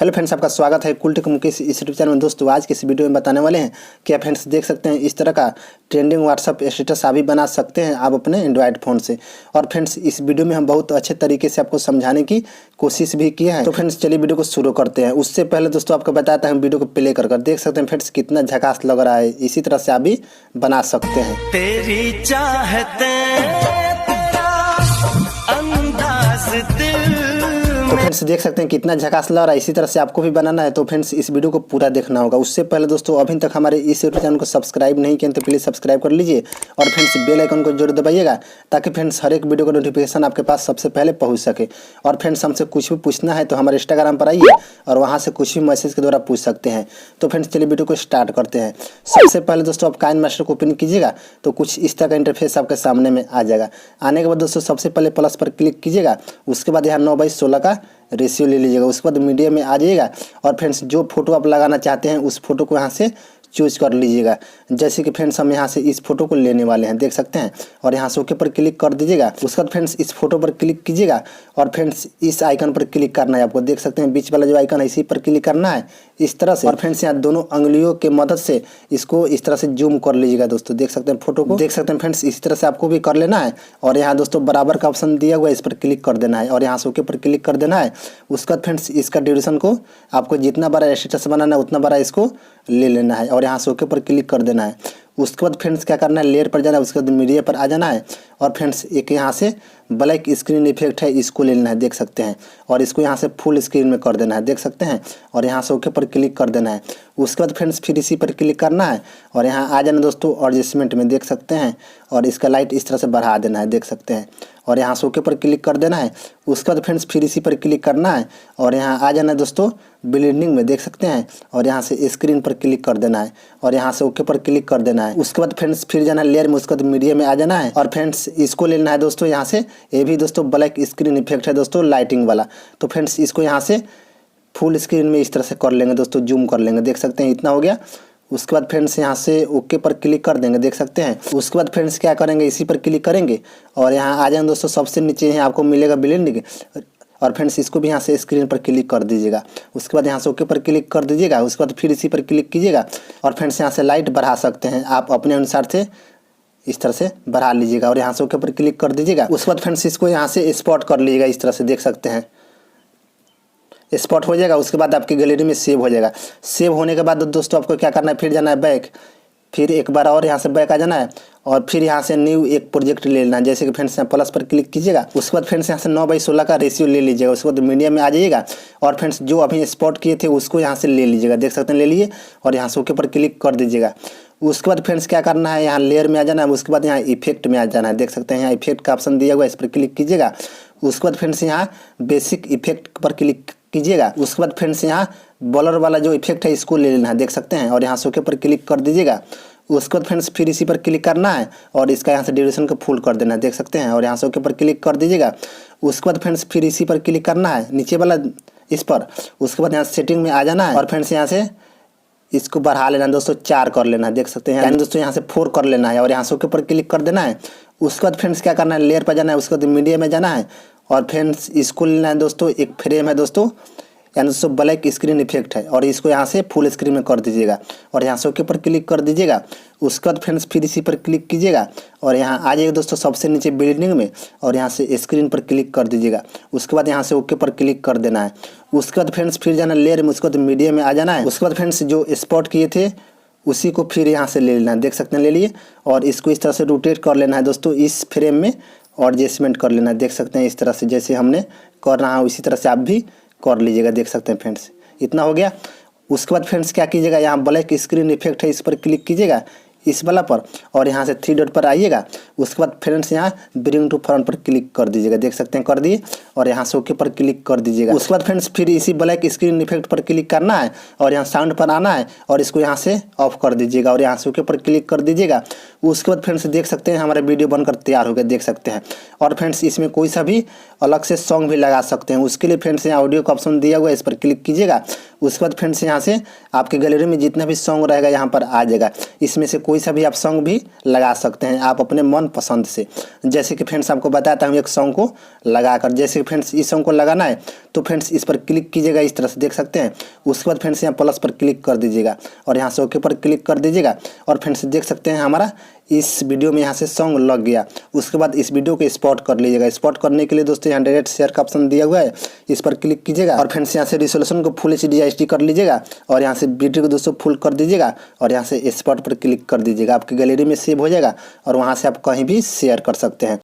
Hello friends, आपका स्वागत है कुल टेक मुकेश इस यूट्यूब चैनल में। दोस्तों आज के इस वीडियो में बताने वाले हैं कि आप फ्रेंड्स देख सकते हैं इस तरह का ट्रेंडिंग व्हाट्सअप स्टेटस आप भी बना सकते हैं आप अपने एंड्रॉयड फ़ोन से। और फ्रेंड्स इस वीडियो में हम बहुत अच्छे तरीके से आपको समझाने की कोशिश भी किया है। तो फ्रेंड्स चलिए वीडियो को शुरू करते हैं। उससे पहले दोस्तों आपको बताता है, हम वीडियो को प्ले कर देख सकते हैं फ्रेंड्स कितना झकास लग रहा है। इसी तरह से आप भी बना सकते हैं। तेरी चाहते अंदाज दिल। तो फ्रेंड्स देख सकते हैं कितना झकास लग रहा है। इसी तरह से आपको भी बनाना है तो फ्रेंड्स इस वीडियो को पूरा देखना होगा। उससे पहले दोस्तों अभी तक हमारे इस यूट्यूब चैनल को सब्सक्राइब नहीं किया तो प्लीज़ सब्सक्राइब कर लीजिए और फ्रेंड्स बेल आइकन को जरूर दबाइएगा ताकि फ्रेंड्स हर एक वीडियो का नोटिफिकेशन आपके पास सबसे पहले पहुंच सके। और फ्रेंड्स हमसे कुछ भी पूछना है तो हमारे इंस्टाग्राम पर आइए और वहाँ से कुछ भी मैसेज के द्वारा पूछ सकते हैं। तो फ्रेंड्स चलिए वीडियो को स्टार्ट करते हैं। सबसे पहले दोस्तों आप काइनमास्टर को ओपन कीजिएगा तो कुछ इस तरह का इंटरफेस आपके सामने में आ जाएगा। आने के बाद दोस्तों सबसे पहले प्लस पर क्लिक कीजिएगा। उसके बाद यहाँ 9:16 का रेशियो ले लीजिएगा। उसके बाद मीडिया में आ जाइएगा और फ्रेंड्स जो फोटो आप लगाना चाहते हैं उस फोटो को यहाँ से चूज कर लीजिएगा। जैसे कि फ्रेंड्स हम यहाँ से इस फोटो को लेने वाले हैं, देख सकते हैं। और यहाँ से ओके पर क्लिक कर दीजिएगा। उसके बाद फ्रेंड्स इस फोटो पर क्लिक कीजिएगा और फ्रेंड्स इस आइकन पर क्लिक करना है आपको। देख सकते हैं बीच वाला जो आइकन है इसी पर क्लिक करना है इस तरह से। और फ्रेंड्स यहाँ दोनों अंगुलियों के मदद से इसको इस तरह से जूम कर लीजिएगा। दोस्तों देख सकते हैं फोटो को, देख सकते हैं फ्रेंड्स इसी तरह से आपको भी कर लेना है। और यहाँ दोस्तों बराबर का ऑप्शन दिया हुआ है, इस पर क्लिक कर देना है और यहाँ से ओके पर क्लिक कर देना है। उसके बाद फ्रेंड्स इसका ड्यूरेशन को आपको जितना बड़ा स्टेटस बनाना है उतना बड़ा इसको ले लेना है और यहाँ से ओके पर क्लिक कर देना है। उसके बाद फ्रेंड्स क्या करना है, लेयर पर जाना है। उसके बाद मीडिया पर आ जाना है और फ्रेंड्स एक यहाँ से ब्लैक स्क्रीन इफेक्ट है, इसको ले लेना है, देख सकते हैं। और इसको यहाँ से फुल स्क्रीन में कर देना है, देख सकते हैं। और यहाँ से ओके पर क्लिक कर देना है। उसके बाद फ्रेंड्स फिर इसी पर क्लिक करना है और यहाँ आ जाना दोस्तों एडजस्टमेंट में, देख सकते हैं। और इसका लाइट इस तरह से बढ़ा देना है, देख सकते हैं। और यहाँ से ओके पर क्लिक कर देना है। उसके बाद फ्रेंड्स फिर इसी पर क्लिक करना है और यहाँ आ जाना है दोस्तों ब्लेंडिंग में, देख सकते हैं। और यहाँ से स्क्रीन पर क्लिक कर देना है और यहाँ से ओके पर क्लिक कर देना है। उसके बाद फ्रेंड्स फिर जाना है लेयर में, उसके बाद मीडिया में आ जाना है और फ्रेंड्स इसको लेना है दोस्तों यहाँ से। ये भी दोस्तों ब्लैक स्क्रीन इफेक्ट है दोस्तों, लाइटिंग वाला। तो फ्रेंड्स इसको यहाँ से फुल स्क्रीन में इस तरह से कर लेंगे दोस्तों, जूम कर लेंगे, देख सकते हैं। इतना हो गया। उसके बाद फ्रेंड्स यहाँ से ओके पर क्लिक कर देंगे, देख सकते हैं। उसके बाद फ्रेंड्स क्या करेंगे, इसी पर क्लिक करेंगे और यहाँ आ जाएंगे दोस्तों। सबसे नीचे यहाँ आपको मिलेगा ब्लेंडिंग और फ्रेंड्स इसको भी यहाँ से स्क्रीन पर क्लिक कर दीजिएगा। उसके बाद यहाँ से ओके पर क्लिक कर दीजिएगा। उसके बाद फिर इसी पर क्लिक कीजिएगा और फ्रेंड्स यहाँ से लाइट बढ़ा सकते हैं आप अपने अनुसार से, इस तरह से बढ़ा लीजिएगा और यहाँ से ओके पर क्लिक कर दीजिएगा। उसके बाद फ्रेंड्स इसको यहाँ से स्पॉट कर लीजिएगा, इस तरह से देख सकते हैं स्पॉट हो जाएगा। उसके बाद आपकी गैलरी में सेव हो जाएगा। सेव होने के बाद दोस्तों आपको क्या करना है, फिर जाना है बैक, फिर एक बार और यहाँ से बैक आ जाना है और फिर यहाँ से न्यू एक प्रोजेक्ट ले लेना है। जैसे कि फ्रेंड्स यहाँ प्लस पर क्लिक कीजिएगा। उसके बाद फ्रेंड्स यहाँ से 9:16 का रेशियो ले लीजिएगा। उसके बाद मीडिया में आ जाइएगा और फ्रेंड्स जो अभी स्पॉट किए थे उसको यहाँ से ले लीजिएगा, देख सकते हैं, ले लिए और यहाँ से ओके पर क्लिक कर दीजिएगा। उसके बाद फ्रेंड्स क्या करना है, यहाँ लेयर में आ जाना है। उसके बाद यहाँ इफेक्ट में आ जाना है, देख सकते हैं यहाँ इफेक्ट का ऑप्शन दिया हुआ है, इस पर क्लिक कीजिएगा। उसके बाद फ्रेंड्स यहाँ बेसिक इफेक्ट पर क्लिक कीजिएगा। उसके बाद फ्रेंड्स यहाँ बॉलर वाला जो इफेक्ट है इसको ले लेना है, देख सकते हैं। और यहाँ से ओके पर क्लिक कर दीजिएगा। उसके बाद फ्रेंड्स फिर इसी पर क्लिक करना है और इसका यहाँ से ड्यूरेशन को फुल कर देना है, देख सकते हैं। और यहाँ से ओके पर क्लिक कर दीजिएगा। उसके बाद फ्रेंड्स फिर इसी पर क्लिक करना है नीचे वाला इस पर। उसके बाद यहाँ सेटिंग में आ जाना है और फ्रेंड्स यहाँ से इसको बढ़ा लेना है दोस्तों, 4 कर लेना है, देख सकते हैं। यानी दोस्तों यहाँ से 4 कर लेना है और यहाँ से ओके पर क्लिक कर देना है। उसके बाद फ्रेंड्स क्या करना है, लेयर पर जाना है। उसके बाद मीडिया में जाना है और फ्रेंड्स इसको लेना है दोस्तों, एक फ्रेम है दोस्तों, यानी दोस्तों ब्लैक स्क्रीन इफेक्ट है और इसको यहाँ से फुल स्क्रीन में कर दीजिएगा और यहाँ से ओके पर क्लिक कर दीजिएगा। उसके बाद फ्रेंड्स फिर इसी पर क्लिक कीजिएगा और यहाँ आ जाइए दोस्तों सबसे नीचे बिल्डिंग में और यहाँ से स्क्रीन पर क्लिक कर दीजिएगा। उसके बाद यहाँ से ओके पर क्लिक कर देना है। उसके बाद फ्रेंड्स फिर जाना लेयर में, उसके बाद मीडिया में आ जाना है। उसके बाद फ्रेंड्स जो स्पॉट किए थे उसी को फिर यहाँ से ले लेना है, देख सकते हैं, ले लिए और इसको इस तरह से रोटेट कर लेना है दोस्तों इस फ्रेम में और एडजस्टमेंट कर लेना है, देख सकते हैं। इस तरह से जैसे हमने करना है उसी तरह से आप भी कर लीजिएगा, देख सकते हैं फ्रेंड्स। इतना हो गया। उसके बाद फ्रेंड्स क्या कीजिएगा, यहाँ ब्लैक स्क्रीन इफेक्ट है, इस पर क्लिक कीजिएगा इस वाला पर और यहाँ से 3 डॉट पर आइएगा। उसके बाद फ्रेंड्स यहाँ ब्रिंग टू फ्रंट पर क्लिक कर दीजिएगा, देख सकते हैं, कर दिए और यहाँ से ओके पर क्लिक कर दीजिएगा। उसके बाद फ्रेंड्स फिर इसी ब्लैक स्क्रीन इफेक्ट पर क्लिक करना है और यहाँ साउंड पर आना है और इसको यहाँ से ऑफ कर दीजिएगा और यहाँ से ओके पर क्लिक कर दीजिएगा। उसके बाद फ्रेंड्स देख सकते हैं हमारा वीडियो बनकर तैयार हो गया, देख सकते हैं। और फ्रेंड्स इसमें कोई सा भी अलग से सॉन्ग भी लगा सकते हैं। उसके लिए फ्रेंड्स यहाँ ऑडियो का ऑप्शन दिया हुआ है, इस पर क्लिक कीजिएगा। उसके बाद फ्रेंड्स यहाँ से आपके गैलरी में जितना भी सॉन्ग रहेगा यहाँ पर आ जाएगा। इसमें से कोई सा भी आप सॉन्ग भी लगा सकते हैं आप अपने मन पसंद से। जैसे कि फ्रेंड्स आपको बताता हूँ एक सॉन्ग को लगाकर, जैसे कि फ्रेंड्स इस सॉन्ग को लगाना है तो फ्रेंड्स इस पर क्लिक कीजिएगा, इस तरह से देख सकते हैं। उसके बाद फ्रेंड्स यहाँ प्लस पर क्लिक कर दीजिएगा और यहाँ से ओके पर क्लिक कर दीजिएगा और फ्रेंड्स देख सकते हैं हमारा इस वीडियो में यहाँ से सॉन्ग लग गया। उसके बाद इस वीडियो को स्पॉट कर लीजिएगा। स्पॉट करने के लिए दोस्तों यहाँ डायरेक्ट शेयर का ऑप्शन दिया हुआ है, इस पर क्लिक कीजिएगा और फ्रेंड्स यहाँ से रिजोल्यूशन को फुल HD HD कर लीजिएगा और यहाँ से वीडियो को दोस्तों फुल कर दीजिएगा और यहाँ से स्पॉट पर क्लिक कर दीजिएगा। आपकी गैलरी में सेव हो जाएगा और वहाँ से आप कहीं भी शेयर कर सकते हैं।